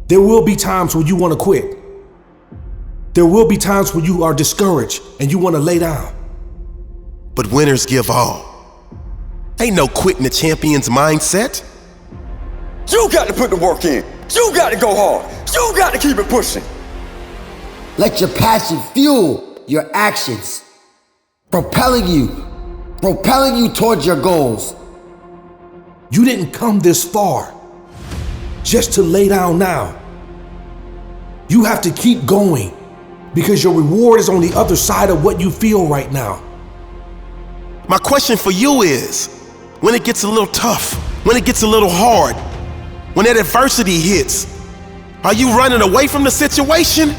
There will be times when you want to quit. There will be times when you are discouraged and you want to lay down. But winners give all. Ain't no quitting the champion's mindset. You got to put the work in. You got to go hard. You got to keep it pushing. Let your passion fuel your actions, propelling you towards your goals. You didn't come this far just to lay down now. You have to keep going because your reward is on the other side of what you feel right now. My question for you is, when it gets a little tough, when it gets a little hard, when that adversity hits, are you running away from the situation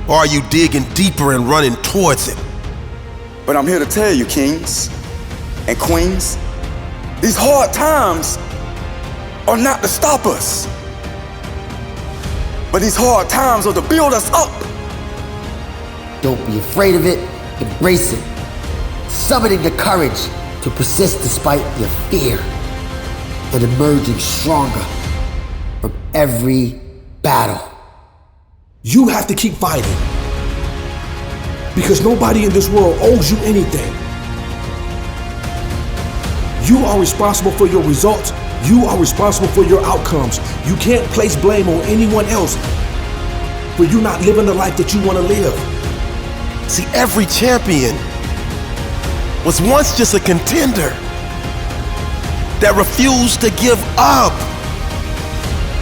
or are you digging deeper and running towards it? But I'm here to tell you, kings and queens, these hard times are not to stop us. But these hard times are to build us up. Don't be afraid of it, embrace it. Summoning the courage to persist despite your fear and emerging stronger from every battle. You have to keep fighting because nobody in this world owes you anything. You are responsible for your results. You are responsible for your outcomes. You can't place blame on anyone else for you not living the life that you want to live. See, every champion was once just a contender that refused to give up.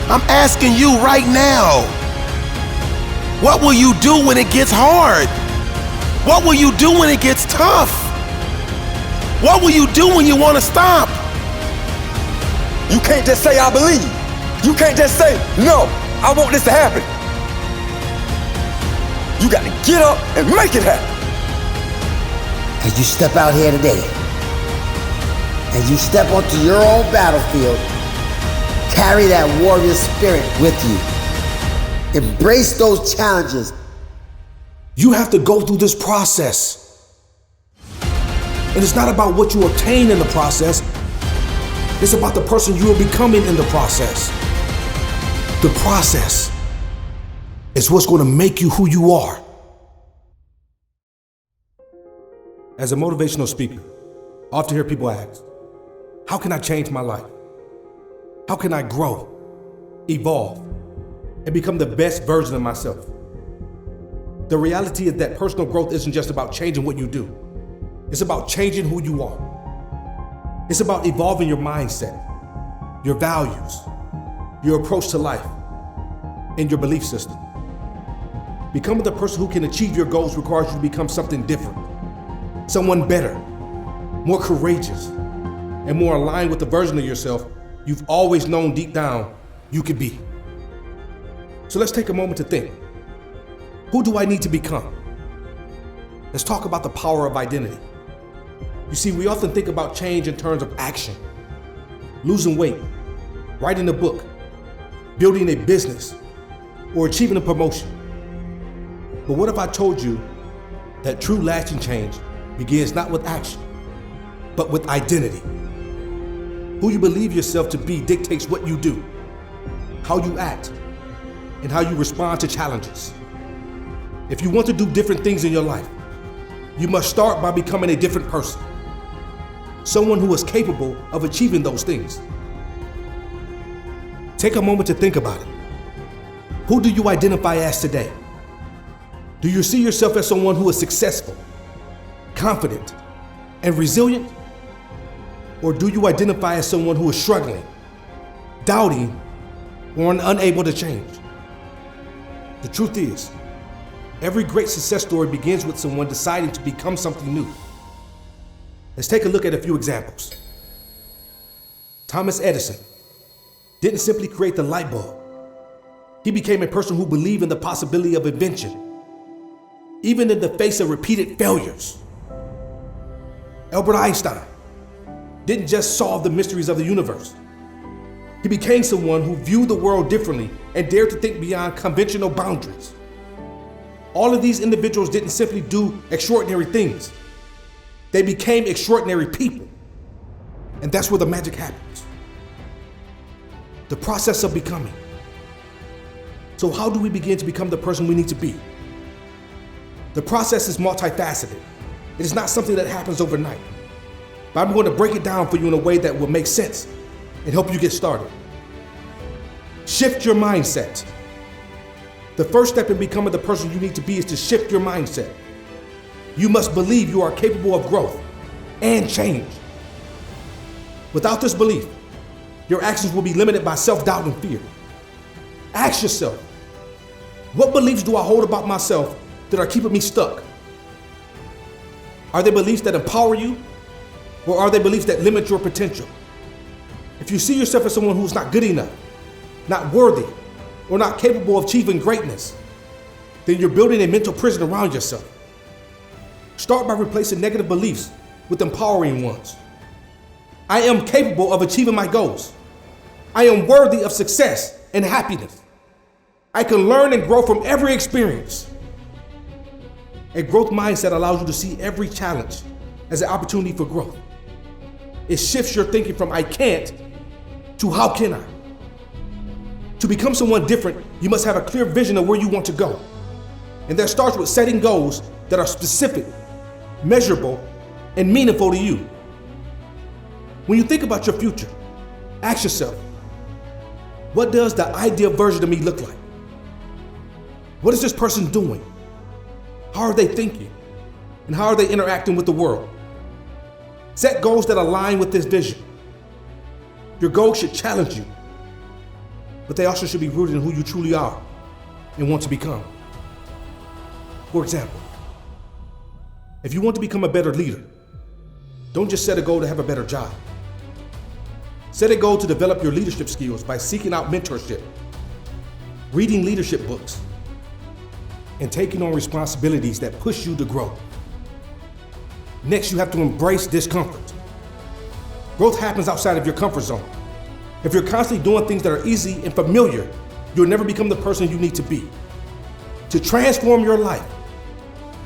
I'm asking you right now, what will you do when it gets hard? What will you do when it gets tough? What will you do when you want to stop? You can't just say, I believe. You can't just say, no, I want this to happen. You got to get up and make it happen. As you step out here today, as you step onto your own battlefield, carry that warrior spirit with you. Embrace those challenges. You have to go through this process. And it's not about what you obtain in the process. It's about the person you are becoming in the process. The process is what's going to make you who you are. As a motivational speaker, I often hear people ask, how can I change my life? How can I grow, evolve, and become the best version of myself? The reality is that personal growth isn't just about changing what you do. It's about changing who you are. It's about evolving your mindset, your values, your approach to life, and your belief system. Becoming the person who can achieve your goals requires you to become something different, someone better, more courageous, and more aligned with the version of yourself you've always known deep down you could be. So let's take a moment to think. Who do I need to become? Let's talk about the power of identity. You see, we often think about change in terms of action. Losing weight, writing a book, building a business, or achieving a promotion. But what if I told you that true lasting change begins not with action, but with identity? Who you believe yourself to be dictates what you do, how you act, and how you respond to challenges. If you want to do different things in your life, you must start by becoming a different person. Someone who is capable of achieving those things. Take a moment to think about it. Who do you identify as today? Do you see yourself as someone who is successful, confident, and resilient? Or do you identify as someone who is struggling, doubting, or unable to change? The truth is, every great success story begins with someone deciding to become something new. Let's take a look at a few examples. Thomas Edison didn't simply create the light bulb. He became a person who believed in the possibility of invention, even in the face of repeated failures. Albert Einstein didn't just solve the mysteries of the universe. He became someone who viewed the world differently and dared to think beyond conventional boundaries. All of these individuals didn't simply do extraordinary things. They became extraordinary people. And that's where the magic happens. The process of becoming. So how do we begin to become the person we need to be? The process is multifaceted. It is not something that happens overnight. But I'm going to break it down for you in a way that will make sense and help you get started. Shift your mindset. The first step in becoming the person you need to be is to shift your mindset. You must believe you are capable of growth and change. Without this belief, your actions will be limited by self-doubt and fear. Ask yourself, what beliefs do I hold about myself that are keeping me stuck? Are they beliefs that empower you, or are they beliefs that limit your potential? If you see yourself as someone who's not good enough, not worthy, or not capable of achieving greatness, then you're building a mental prison around yourself. Start by replacing negative beliefs with empowering ones. I am capable of achieving my goals. I am worthy of success and happiness. I can learn and grow from every experience. A growth mindset allows you to see every challenge as an opportunity for growth. It shifts your thinking from I can't to how can I? To become someone different, you must have a clear vision of where you want to go. And that starts with setting goals that are specific, measurable, and meaningful to you. When you think about your future, ask yourself, what does the ideal version of me look like? What is this person doing? How are they thinking? And how are they interacting with the world? Set goals that align with this vision. Your goals should challenge you, but they also should be rooted in who you truly are and want to become. For example, if you want to become a better leader, don't just set a goal to have a better job. Set a goal to develop your leadership skills by seeking out mentorship, reading leadership books, and taking on responsibilities that push you to grow. Next, you have to embrace discomfort. Growth happens outside of your comfort zone. If you're constantly doing things that are easy and familiar, you'll never become the person you need to be. To transform your life,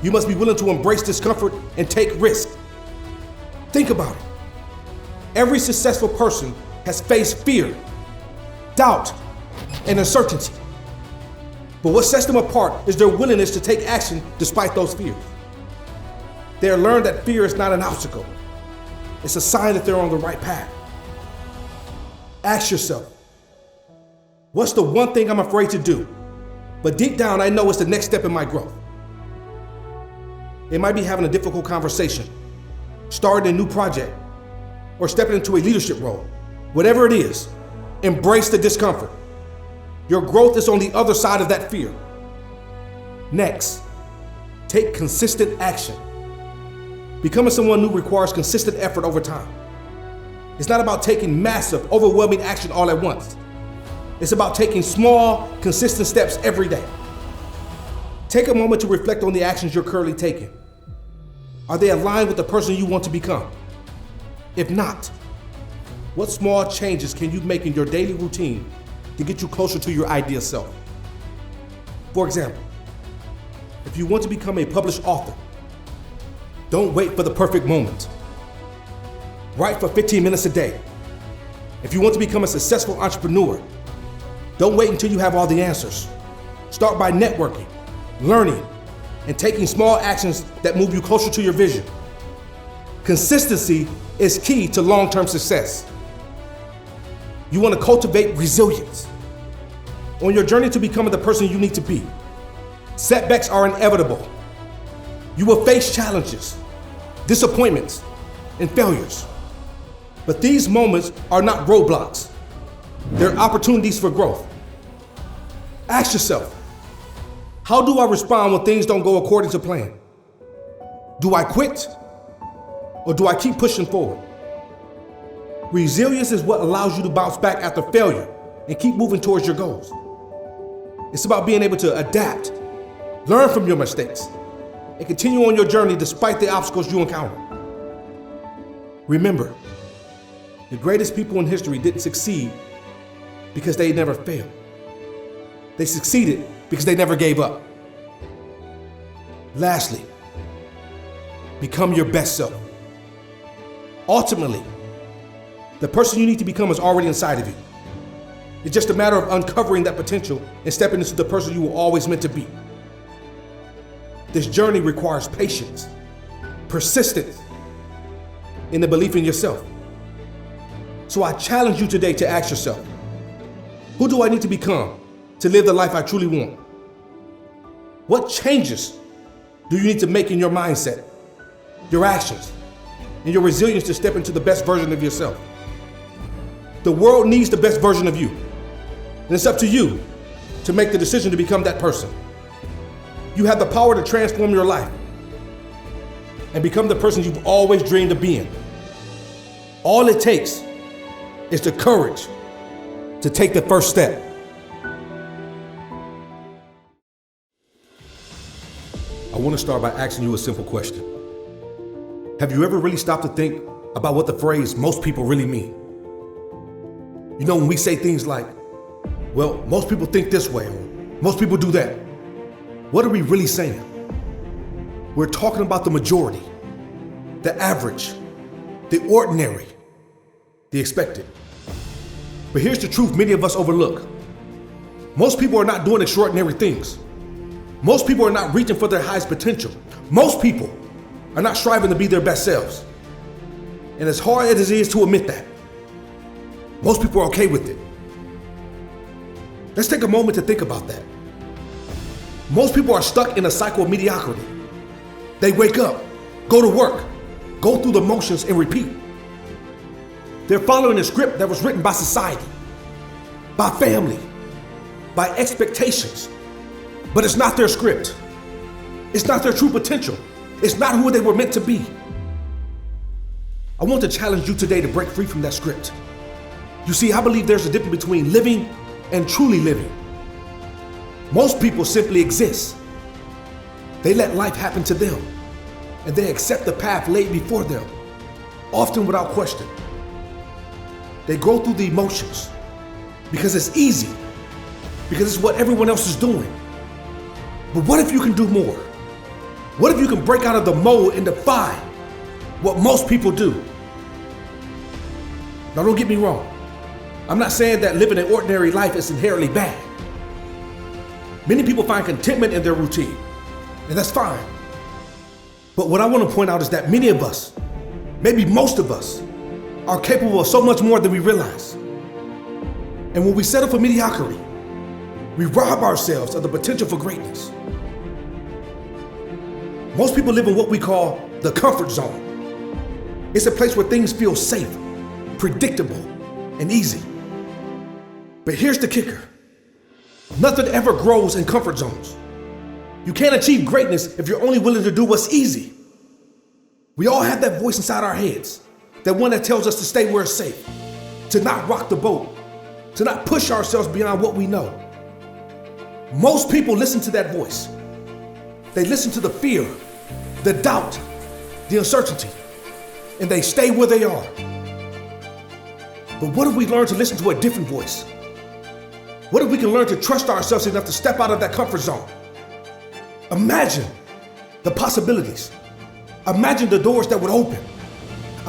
you must be willing to embrace discomfort and take risks. Think about it. Every successful person has faced fear, doubt, and uncertainty. But what sets them apart is their willingness to take action despite those fears. They have learned that fear is not an obstacle. It's a sign that they're on the right path. Ask yourself, what's the one thing I'm afraid to do, but deep down I know it's the next step in my growth? It might be having a difficult conversation, starting a new project, or stepping into a leadership role. Whatever it is, embrace the discomfort. Your growth is on the other side of that fear. Next, take consistent action. Becoming someone new requires consistent effort over time. It's not about taking massive, overwhelming action all at once. It's about taking small, consistent steps every day. Take a moment to reflect on the actions you're currently taking. Are they aligned with the person you want to become? If not, what small changes can you make in your daily routine to get you closer to your ideal self? For example, if you want to become a published author, don't wait for the perfect moment. Write for 15 minutes a day. If you want to become a successful entrepreneur, don't wait until you have all the answers. Start by networking, learning, and taking small actions that move you closer to your vision. Consistency is key to long-term success. You want to cultivate resilience. On your journey to becoming the person you need to be, setbacks are inevitable. You will face challenges, disappointments, and failures. But these moments are not roadblocks. They're opportunities for growth. Ask yourself, how do I respond when things don't go according to plan? Do I quit? Or do I keep pushing forward? Resilience is what allows you to bounce back after failure and keep moving towards your goals. It's about being able to adapt, learn from your mistakes, and continue on your journey despite the obstacles you encounter. Remember, the greatest people in history didn't succeed because they never failed. They succeeded because they never gave up. Lastly, become your best self. Ultimately, the person you need to become is already inside of you. It's just a matter of uncovering that potential and stepping into the person you were always meant to be. This journey requires patience, persistence, and the belief in yourself. So I challenge you today to ask yourself, who do I need to become to live the life I truly want? What changes do you need to make in your mindset, your actions, and your resilience to step into the best version of yourself? The world needs the best version of you, and it's up to you to make the decision to become that person. You have the power to transform your life and become the person you've always dreamed of being. All it takes is the courage to take the first step. I want to start by asking you a simple question. Have you ever really stopped to think about what the phrase "most people" really mean? You know, when we say things like, well, most people think this way, or most people do that, what are we really saying? We're talking about the majority, the average, the ordinary, the expected. But here's the truth many of us overlook. Most people are not doing extraordinary things. Most people are not reaching for their highest potential. Most people are not striving to be their best selves. And as hard as it is to admit that, most people are okay with it. Let's take a moment to think about that. Most people are stuck in a cycle of mediocrity. They wake up, go to work, go through the motions and repeat. They're following a script that was written by society, by family, by expectations. But it's not their script. It's not their true potential. It's not who they were meant to be. I want to challenge you today to break free from that script. You see, I believe there's a difference between living and truly living. Most people simply exist. They let life happen to them, and they accept the path laid before them, often without question. They go through the emotions because it's easy, because it's what everyone else is doing. But what if you can do more? What if you can break out of the mold and defy what most people do? Now, don't get me wrong. I'm not saying that living an ordinary life is inherently bad. Many people find contentment in their routine, and that's fine. But what I want to point out is that many of us, maybe most of us, are capable of so much more than we realize. And when we settle for mediocrity, we rob ourselves of the potential for greatness. Most people live in what we call the comfort zone. It's a place where things feel safe, predictable, and easy. But here's the kicker. Nothing ever grows in comfort zones. You can't achieve greatness if you're only willing to do what's easy. We all have that voice inside our heads, that one that tells us to stay where it's safe, to not rock the boat, to not push ourselves beyond what we know. Most people listen to that voice. They listen to the fear, the doubt, the uncertainty, and they stay where they are. But what if we learn to listen to a different voice? What if we can learn to trust ourselves enough to step out of that comfort zone? Imagine the possibilities. Imagine the doors that would open.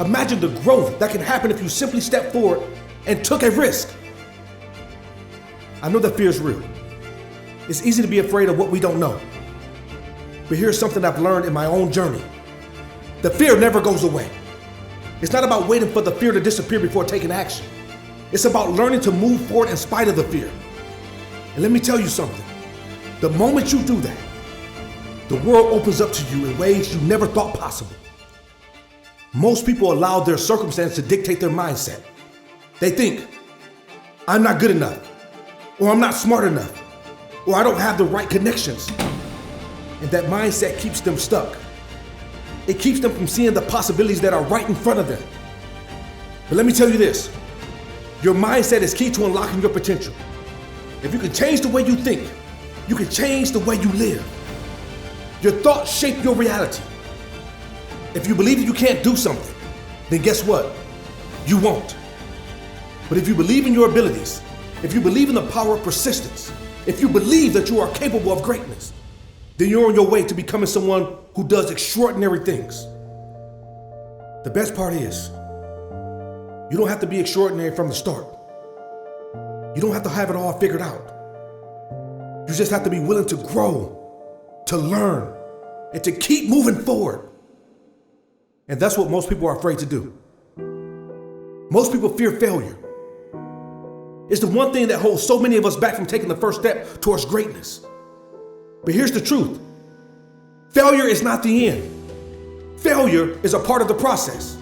Imagine the growth that can happen if you simply step forward and took a risk. I know that fear is real. It's easy to be afraid of what we don't know. But here's something I've learned in my own journey. The fear never goes away. It's not about waiting for the fear to disappear before taking action. It's about learning to move forward in spite of the fear. And let me tell you something. The moment you do that, the world opens up to you in ways you never thought possible. Most people allow their circumstance to dictate their mindset. They think, I'm not good enough, or I'm not smart enough, or I don't have the right connections. And that mindset keeps them stuck. It keeps them from seeing the possibilities that are right in front of them. But let me tell you this, your mindset is key to unlocking your potential. If you can change the way you think, you can change the way you live. Your thoughts shape your reality. If you believe that you can't do something, then guess what? You won't. But if you believe in your abilities, if you believe in the power of persistence, if you believe that you are capable of greatness, then you're on your way to becoming someone who does extraordinary things. The best part is, you don't have to be extraordinary from the start. You don't have to have it all figured out. You just have to be willing to grow, to learn, and to keep moving forward. And that's what most people are afraid to do. Most people fear failure. It's the one thing that holds so many of us back from taking the first step towards greatness. But here's the truth. Failure is not the end. Failure is a part of the process.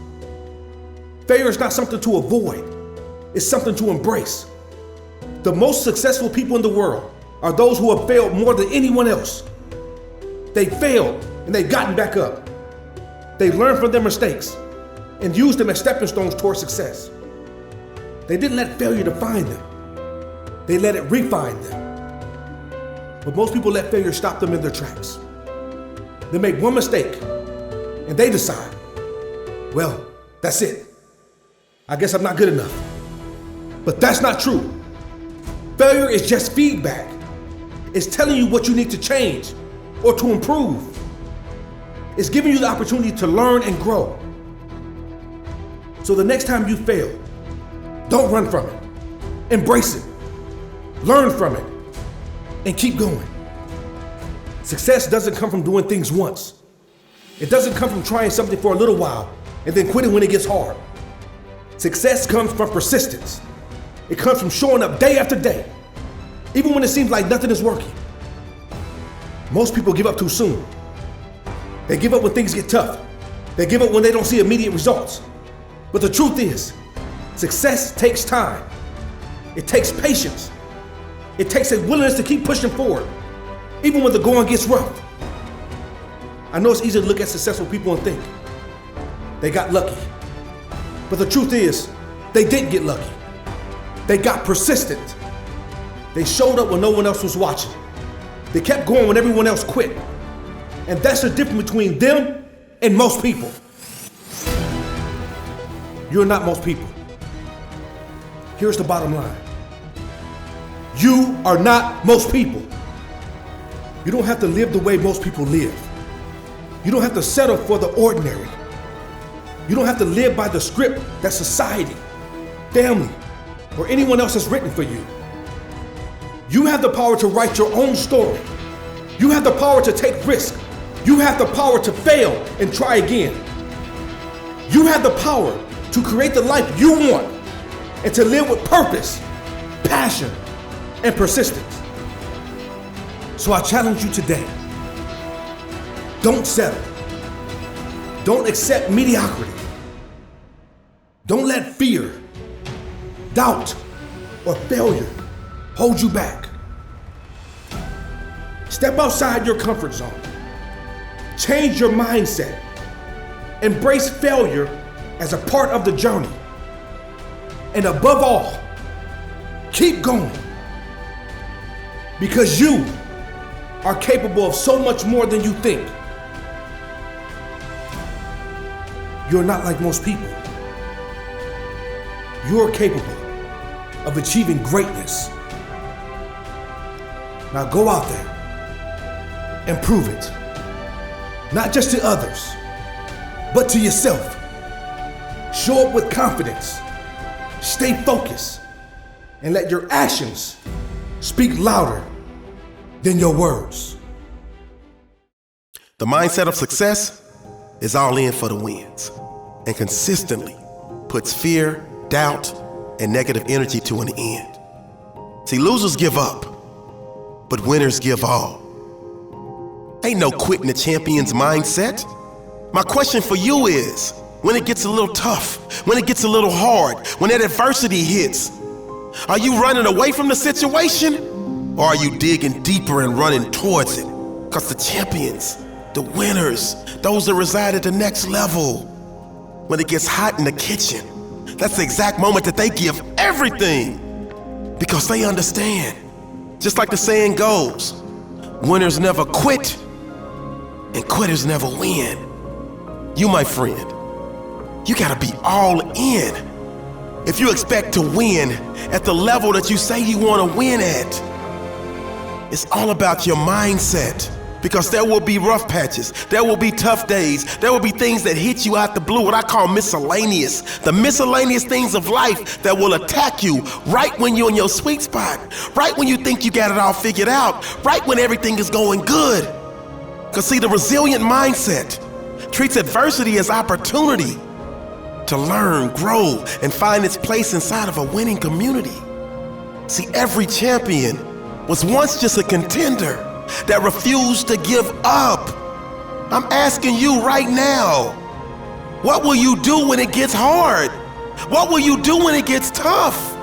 Failure is not something to avoid. It's something to embrace. The most successful people in the world are those who have failed more than anyone else. They failed and they've gotten back up. They learned from their mistakes and used them as stepping stones towards success. They didn't let failure define them. They let it refine them. But most people let failure stop them in their tracks. They make one mistake and they decide, well, that's it. I guess I'm not good enough. But that's not true. Failure is just feedback. It's telling you what you need to change or to improve. It's giving you the opportunity to learn and grow. So the next time you fail, don't run from it. Embrace it. Learn from it. And keep going. Success doesn't come from doing things once. It doesn't come from trying something for a little while and then quitting when it gets hard. Success comes from persistence. It comes from showing up day after day, even when it seems like nothing is working. Most people give up too soon. They give up when things get tough. They give up when they don't see immediate results. But the truth is, success takes time. It takes patience. It takes a willingness to keep pushing forward, even when the going gets rough. I know it's easy to look at successful people and think they got lucky. But the truth is, they didn't get lucky. They got persistent. They showed up when no one else was watching. They kept going when everyone else quit. And that's the difference between them and most people. You're not most people. Here's the bottom line. You are not most people. You don't have to live the way most people live. You don't have to settle for the ordinary. You don't have to live by the script that society, family, or anyone else has written for you. You have the power to write your own story. You have the power to take risks. You have the power to fail and try again. You have the power to create the life you want and to live with purpose, passion, and persistence. So I challenge you today. Don't settle. Don't accept mediocrity. Don't let fear, doubt, or failure hold you back. Step outside your comfort zone. Change your mindset. Embrace failure as a part of the journey. And above all, keep going. Because you are capable of so much more than you think. You're not like most people. You're capable of achieving greatness. Now go out there and prove it. Not just to others, but to yourself. Show up with confidence. Stay focused. And let your actions speak louder than your words. The mindset of success is all in for the wins and consistently puts fear, doubt, and negative energy to an end. See, losers give up, but winners give all. Ain't no quitting the champion's mindset. My question for you is, when it gets a little tough, when it gets a little hard, when that adversity hits, are you running away from the situation? Or are you digging deeper and running towards it? Because the champions, the winners, those that reside at the next level, when it gets hot in the kitchen, that's the exact moment that they give everything. Because they understand. Just like the saying goes, winners never quit and quitters never win. You, my friend, you gotta be all in if you expect to win at the level that you say you wanna win at. It's all about your mindset. Because there will be rough patches, there will be tough days, there will be things that hit you out the blue, what I call miscellaneous. The miscellaneous things of life that will attack you right when you're in your sweet spot, right when you think you got it all figured out, right when everything is going good. Because see, the resilient mindset treats adversity as opportunity to learn, grow, and find its place inside of a winning community. See, every champion was once just a contender that refused to give up. I'm asking you right now, what will you do when it gets hard? What will you do when it gets tough?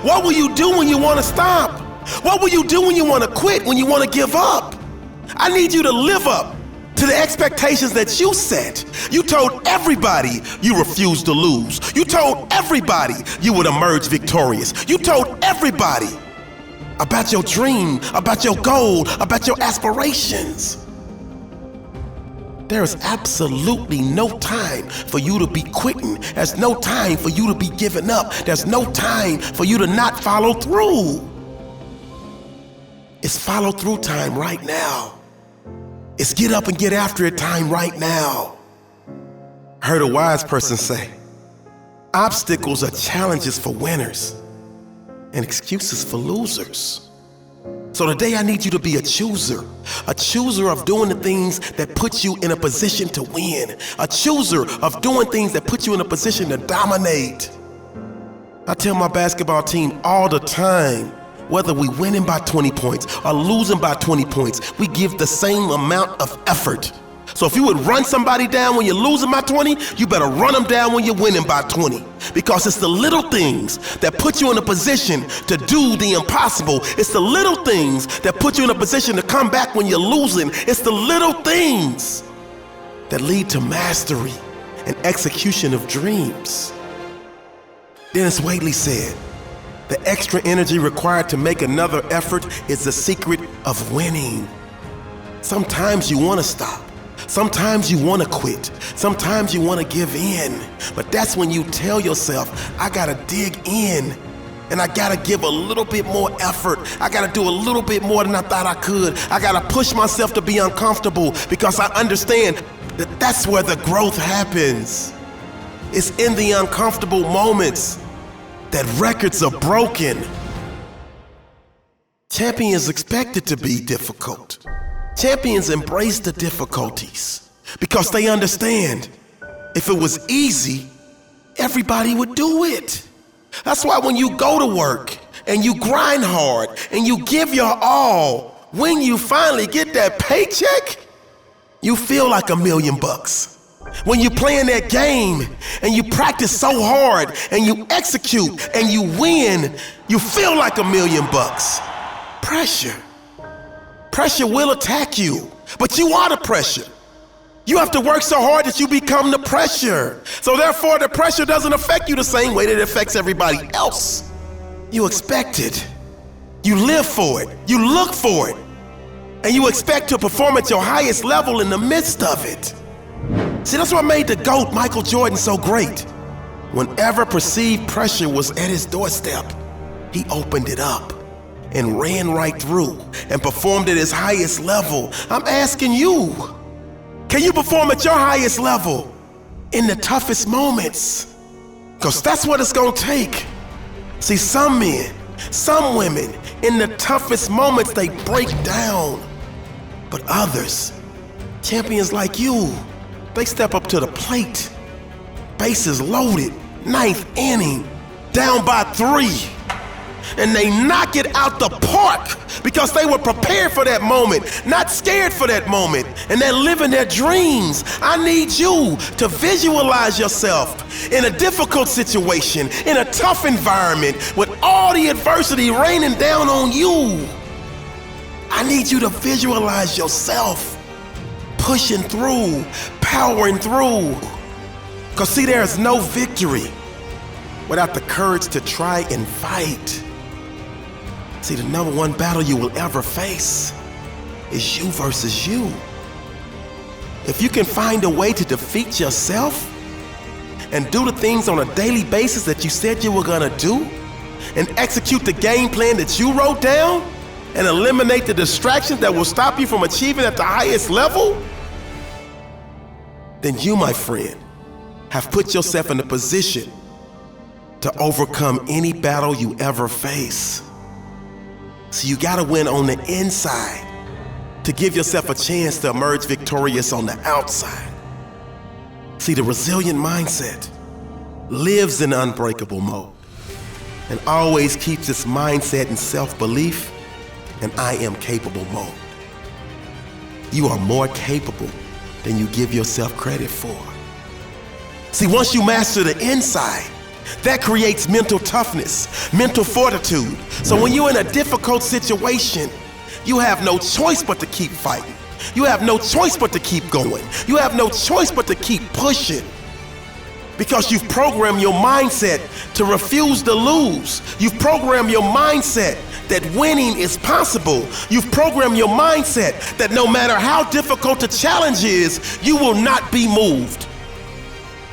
What will you do when you want to stop? What will you do when you want to quit, when you want to give up? I need you to live up to the expectations that you set. You told everybody you refused to lose. You told everybody you would emerge victorious. You told everybody about your dream, about your goal, about your aspirations. There is absolutely no time for you to be quitting. There's no time for you to be giving up. There's no time for you to not follow through. It's follow through time right now. It's get up and get after it time right now. I heard a wise person say, obstacles are challenges for winners and excuses for losers. So today I need you to be a chooser of doing the things that put you in a position to win, a chooser of doing things that put you in a position to dominate. I tell my basketball team all the time, whether we winning by 20 points or losing by 20 points, we give the same amount of effort. So if you would run somebody down when you're losing by 20, you better run them down when you're winning by 20. Because it's the little things that put you in a position to do the impossible. It's the little things that put you in a position to come back when you're losing. It's the little things that lead to mastery and execution of dreams. Dennis Waitley said, the extra energy required to make another effort is the secret of winning. Sometimes you want to stop. Sometimes you want to quit. Sometimes you want to give in. But that's when you tell yourself, I got to dig in and I got to give a little bit more effort. I got to do a little bit more than I thought I could. I got to push myself to be uncomfortable because I understand that that's where the growth happens. It's in the uncomfortable moments that records are broken. Champions expect it to be difficult. Champions embrace the difficulties because they understand if it was easy, everybody would do it. That's why when you go to work and you grind hard and you give your all, when you finally get that paycheck, you feel like $1 million. When you're playing that game and you practice so hard and you execute and you win, you feel like $1 million. Pressure will attack you, but you are the pressure. You have to work so hard that you become the pressure. So therefore, the pressure doesn't affect you the same way that it affects everybody else. You expect it. You live for it. You look for it. And you expect to perform at your highest level in the midst of it. See, that's what made the GOAT, Michael Jordan, so great. Whenever perceived pressure was at his doorstep, he opened it up and ran right through and performed at his highest level. I'm asking you, can you perform at your highest level in the toughest moments? Because that's what it's gonna take. See, some men, some women, in the toughest moments, they break down. But others, champions like you, they step up to the plate. Bases loaded, 9th inning, down by 3. And they knock it out the park because they were prepared for that moment, not scared for that moment, and they're living their dreams. I need you to visualize yourself in a difficult situation, in a tough environment, with all the adversity raining down on you. I need you to visualize yourself pushing through, powering through. Because see, there's no victory without the courage to try and fight. See, the number one battle you will ever face is you versus you. If you can find a way to defeat yourself and do the things on a daily basis that you said you were gonna do and execute the game plan that you wrote down, and eliminate the distractions that will stop you from achieving at the highest level, then you, my friend, have put yourself in a position to overcome any battle you ever face. So you gotta win on the inside to give yourself a chance to emerge victorious on the outside. See, the resilient mindset lives in unbreakable mode and always keeps its mindset in self-belief and I am capable mode. You are more capable than you give yourself credit for. See, once you master the inside, that creates mental toughness, mental fortitude. So when you're in a difficult situation, you have no choice but to keep fighting. You have no choice but to keep going. You have no choice but to keep pushing. Because you've programmed your mindset to refuse to lose. You've programmed your mindset that winning is possible. You've programmed your mindset that no matter how difficult the challenge is, you will not be moved.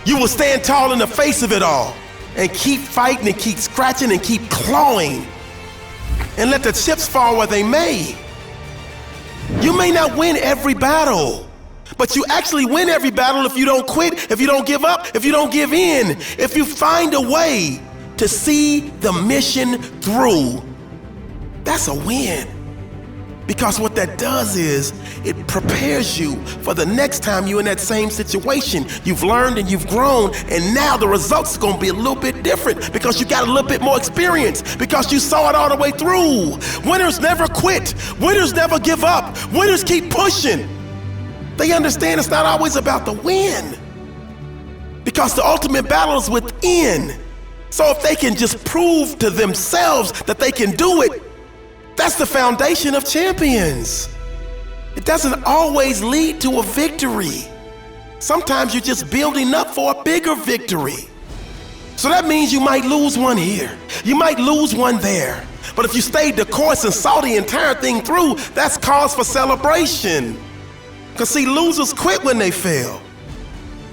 You will stand tall in the face of it all and keep fighting and keep scratching and keep clawing and let the chips fall where they may. You may not win every battle, but you actually win every battle if you don't quit, if you don't give up, if you don't give in, if you find a way to see the mission through. That's a win. Because what that does is it prepares you for the next time you're in that same situation. You've learned and you've grown, and now the results are gonna be a little bit different because you got a little bit more experience, because you saw it all the way through. Winners never quit. Winners never give up. Winners keep pushing. They understand it's not always about the win, because the ultimate battle is within. So if they can just prove to themselves that they can do it, that's the foundation of champions. It doesn't always lead to a victory. Sometimes you're just building up for a bigger victory. So that means you might lose one here, you might lose one there. But if you stayed the course and saw the entire thing through, that's cause for celebration. Because see, losers quit when they fail,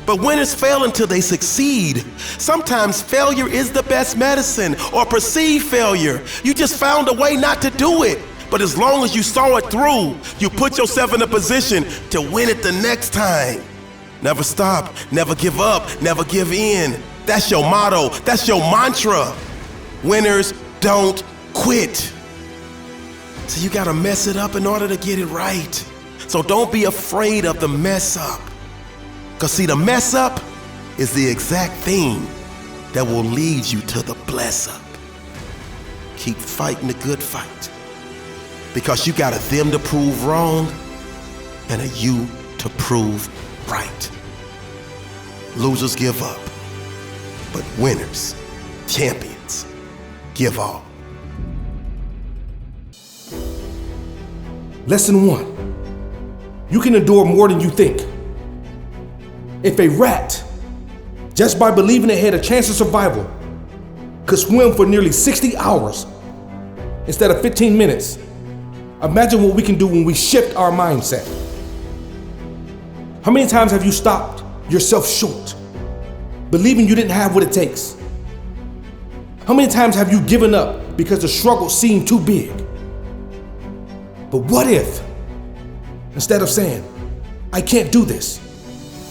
but winners fail until they succeed. Sometimes failure is the best medicine, or perceived failure. You just found a way not to do it. But as long as you saw it through, you put yourself in a position to win it the next time. Never stop, never give up, never give in. That's your motto, that's your mantra. Winners don't quit. So you gotta mess it up in order to get it right. So don't be afraid of the mess up. Because see, the mess up is the exact thing that will lead you to the bless up. Keep fighting the good fight. Because you got a them to prove wrong and a you to prove right. Losers give up, but winners, champions, give all. Lesson 1. You can endure more than you think. If a rat, just by believing it had a chance of survival, could swim for nearly 60 hours instead of 15 minutes, imagine what we can do when we shift our mindset. How many times have you stopped yourself short, believing you didn't have what it takes? How many times have you given up because the struggle seemed too big? But what if, instead of saying, I can't do this,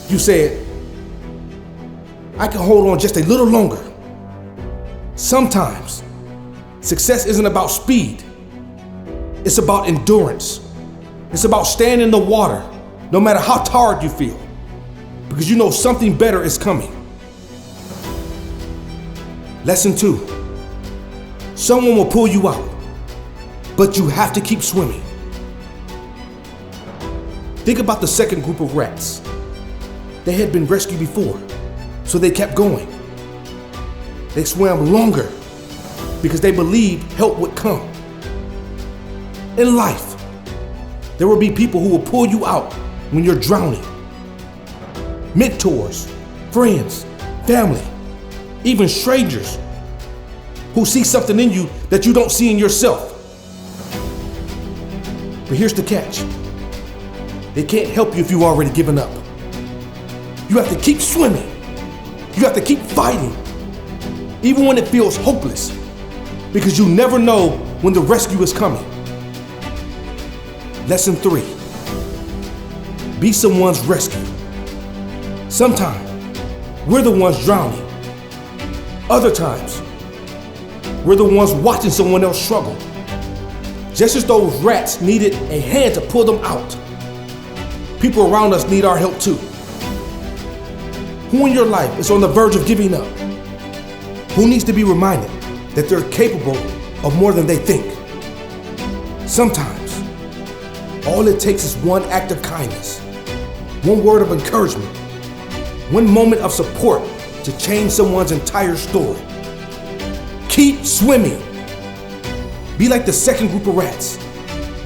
you said, I can hold on just a little longer. Sometimes success isn't about speed. It's about endurance. It's about staying in the water no matter how tired you feel, because you know something better is coming. Lesson 2. Someone will pull you out, but you have to keep swimming. Think about the second group of rats. They had been rescued before, so they kept going. They swam longer because they believed help would come. In life, there will be people who will pull you out when you're drowning. Mentors, friends, family, even strangers who see something in you that you don't see in yourself. But here's the catch. They can't help you if you've already given up. You have to keep swimming. You have to keep fighting, even when it feels hopeless, because you never know when the rescue is coming. Lesson 3. Be someone's rescue. Sometimes, we're the ones drowning. Other times, we're the ones watching someone else struggle. Just as those rats needed a hand to pull them out, people around us need our help too. Who in your life is on the verge of giving up? Who needs to be reminded that they're capable of more than they think? Sometimes, all it takes is one act of kindness, one word of encouragement, one moment of support to change someone's entire story. Keep swimming. Be like the second group of rats.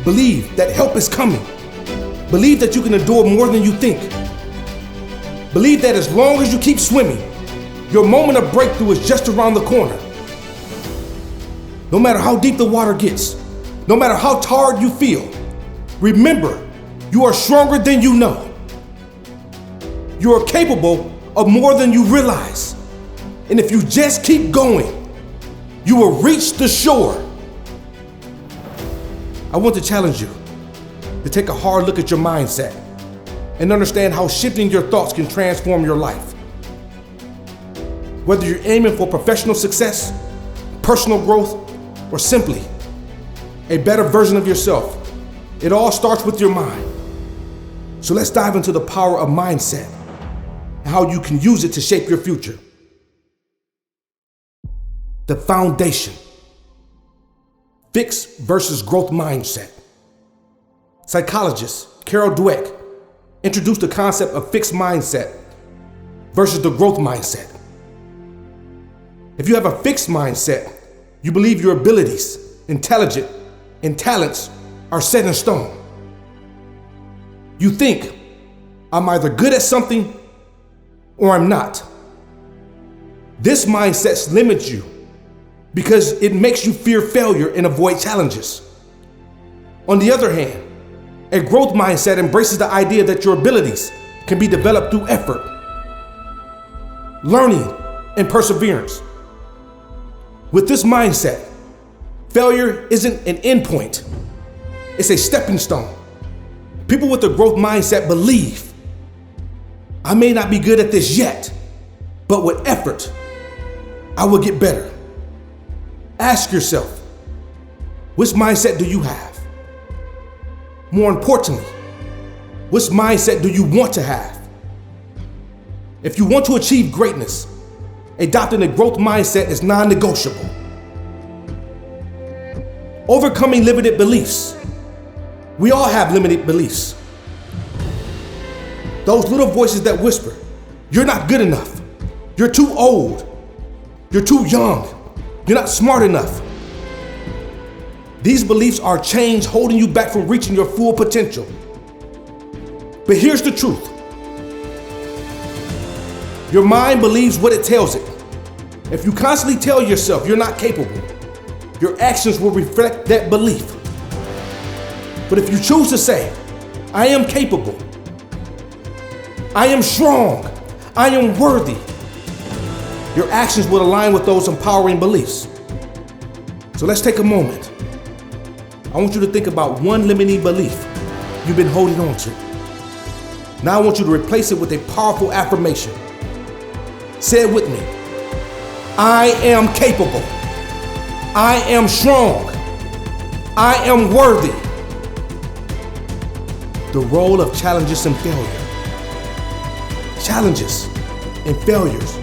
Believe that help is coming. Believe that you can endure more than you think. Believe that as long as you keep swimming, your moment of breakthrough is just around the corner. No matter how deep the water gets, no matter how tired you feel, remember, you are stronger than you know. You are capable of more than you realize. And if you just keep going, you will reach the shore. I want to challenge you to take a hard look at your mindset and understand how shifting your thoughts can transform your life. Whether you're aiming for professional success, personal growth, or simply a better version of yourself, it all starts with your mind. So let's dive into the power of mindset and how you can use it to shape your future. The foundation. Fixed versus growth mindset. Psychologist Carol Dweck introduced the concept of fixed mindset versus the growth mindset. If you have a fixed mindset, you believe your abilities, intelligence, and talents are set in stone. You think, I'm either good at something or I'm not. This mindset limits you because it makes you fear failure and avoid challenges. On the other hand, a growth mindset embraces the idea that your abilities can be developed through effort, learning, and perseverance. With this mindset, failure isn't an endpoint, it's a stepping stone. People with a growth mindset believe, I may not be good at this yet, but with effort, I will get better. Ask yourself, which mindset do you have? More importantly, which mindset do you want to have? If you want to achieve greatness, adopting a growth mindset is non-negotiable. Overcoming limited beliefs. We all have limited beliefs. Those little voices that whisper, you're not good enough, you're too old, you're too young, you're not smart enough. These beliefs are chains holding you back from reaching your full potential. But here's the truth. Your mind believes what it tells it. If you constantly tell yourself you're not capable, your actions will reflect that belief. But if you choose to say, I am capable, I am strong, I am worthy, your actions will align with those empowering beliefs. So let's take a moment. I want you to think about one limiting belief you've been holding on to. Now I want you to replace it with a powerful affirmation. Say it with me. I am capable. I am strong. I am worthy. The role of challenges and failure. Challenges and failures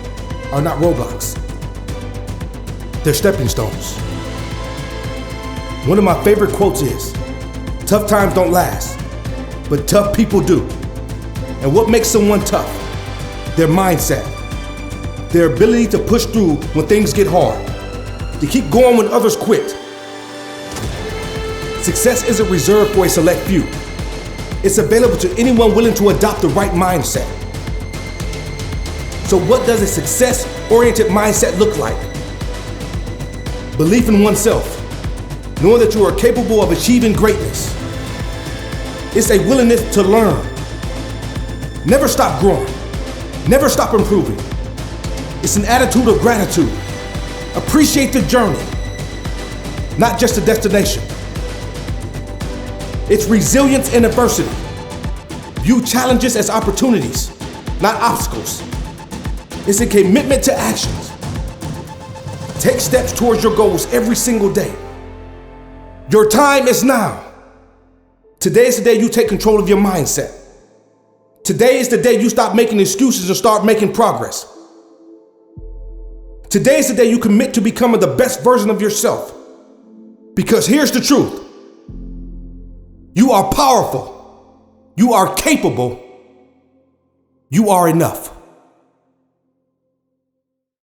are not roadblocks. They're stepping stones. One of my favorite quotes is, tough times don't last, but tough people do. And what makes someone tough? Their mindset, their ability to push through when things get hard, to keep going when others quit. Success isn't reserved for a select few. It's available to anyone willing to adopt the right mindset. So what does a success-oriented mindset look like? Belief in oneself, knowing that you are capable of achieving greatness. It's a willingness to learn. Never stop growing. Never stop improving. It's an attitude of gratitude. Appreciate the journey, not just the destination. It's resilience in adversity. View challenges as opportunities, not obstacles. It's a commitment to actions. Take steps towards your goals every single day. Your time is now. Today is the day you take control of your mindset. Today is the day you stop making excuses and start making progress. Today is the day you commit to becoming the best version of yourself. Because here's the truth. You are powerful. You are capable. You are enough.